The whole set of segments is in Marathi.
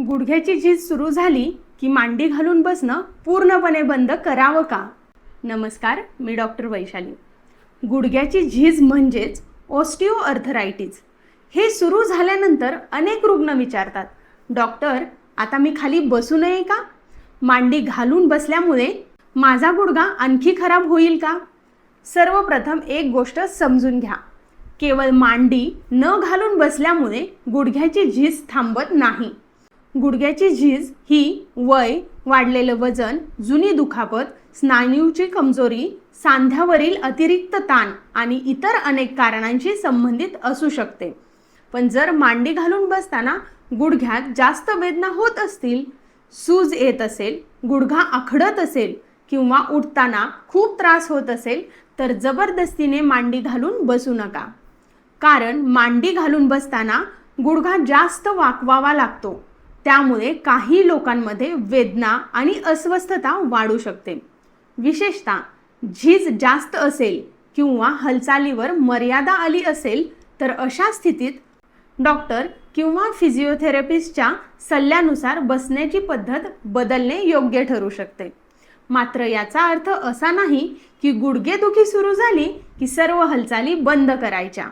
गुडघ्याची झीज सुरू झाली की मांडी घालून बसणं पूर्णपणे बंद करावं का? नमस्कार, मी डॉक्टर वैशाली. गुडघ्याची झीज म्हणजेच ऑस्टिओआर्थरायटिस. हे सुरू झाल्यानंतर अनेक रुग्ण विचारतात, डॉक्टर आता मी खाली बसू नये का? मांडी घालून बसल्यामुळे माझा गुडघा आणखी खराब होईल का? सर्वप्रथम एक गोष्ट समजून घ्या, केवळ मांडी न घालून बसल्यामुळे गुडघ्याची झीज थांबत नाही. गुडघ्याची झीज ही वय, वाढलेलं वजन, जुनी दुखापत, स्नायूची कमजोरी, सांध्यावरील अतिरिक्त ताण आणि इतर अनेक कारणांशी संबंधित असू शकते. पण जर मांडी घालून बसताना गुडघ्यात जास्त वेदना होत असतील, सूज येत असेल, गुडघा आखडत असेल किंवा उठताना खूप त्रास होत असेल तर जबरदस्तीने मांडी घालून बसू नका. कारण मांडी घालून बसताना गुडघा जास्त वाकवावा लागतो. त्यामुळे काही लोकांमध्ये वेदना आणि अस्वस्थता वाढू शकते. विशेषतः झीज जास्त असेल किंवा हालचालीवर मर्यादा आली असेल तर अशा स्थितीत डॉक्टर किंवा फिजिओथेरपिस्टच्या सल्ल्यानुसार बसण्याची पद्धत बदलणे योग्य ठरू शकते. मात्र याचा अर्थ असा नाही की गुडघेदुखी सुरू झाली की सर्व हालचाली बंद करायच्या.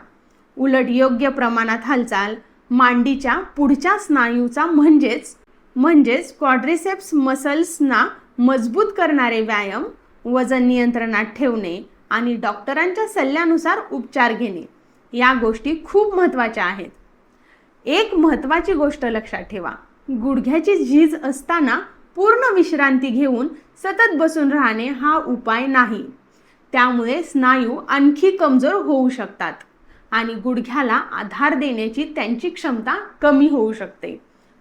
उलट योग्य प्रमाणात हालचाल, मांडीच्या पुढच्या स्नायूचा म्हणजेच क्वाड्रिसेप्स मसल्सना मजबूत करणारे व्यायाम, वजन नियंत्रणात ठेवणे आणि डॉक्टरांच्या सल्ल्यानुसार उपचार घेणे या गोष्टी खूप महत्त्वाच्या आहेत. एक महत्त्वाची गोष्ट लक्षात ठेवा, गुडघ्याची झीज असताना पूर्ण विश्रांती घेऊन सतत बसून राहणे हा उपाय नाही. त्यामुळे स्नायू आणखी कमजोर होऊ शकतात आणि गुडघ्याला आधार देण्याची त्यांची क्षमता कमी होऊ शकते.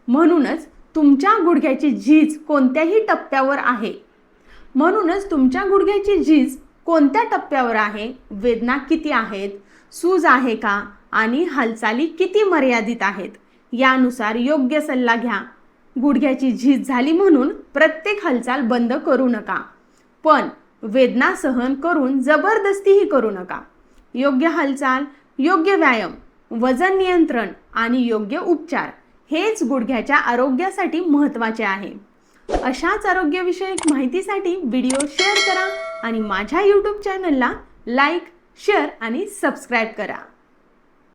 म्हणूनच तुमच्या गुडघ्याची झीज कोणत्या टप्प्यावर आहे, वेदना किती आहेत, सूज आहे का आणि हालचाली किती मर्यादित आहेत यानुसार योग्य सल्ला घ्या. गुडघ्याची झीज झाली म्हणून प्रत्येक हालचाल बंद करू नका, पण वेदना सहन करून जबरदस्तीही करू नका. योग्य हालचाल, योग्य व्यायाम, वजन नियंत्रण आणि योग्य उपचार हेच गुडघ्याच्या आरोग्यासाठी महत्त्वाचे आहे. अशाच आरोग्यविषयक माहितीसाठी व्हिडिओ शेअर करा आणि माझ्या YouTube चॅनलला लाईक, शेअर आणि सबस्क्राईब करा.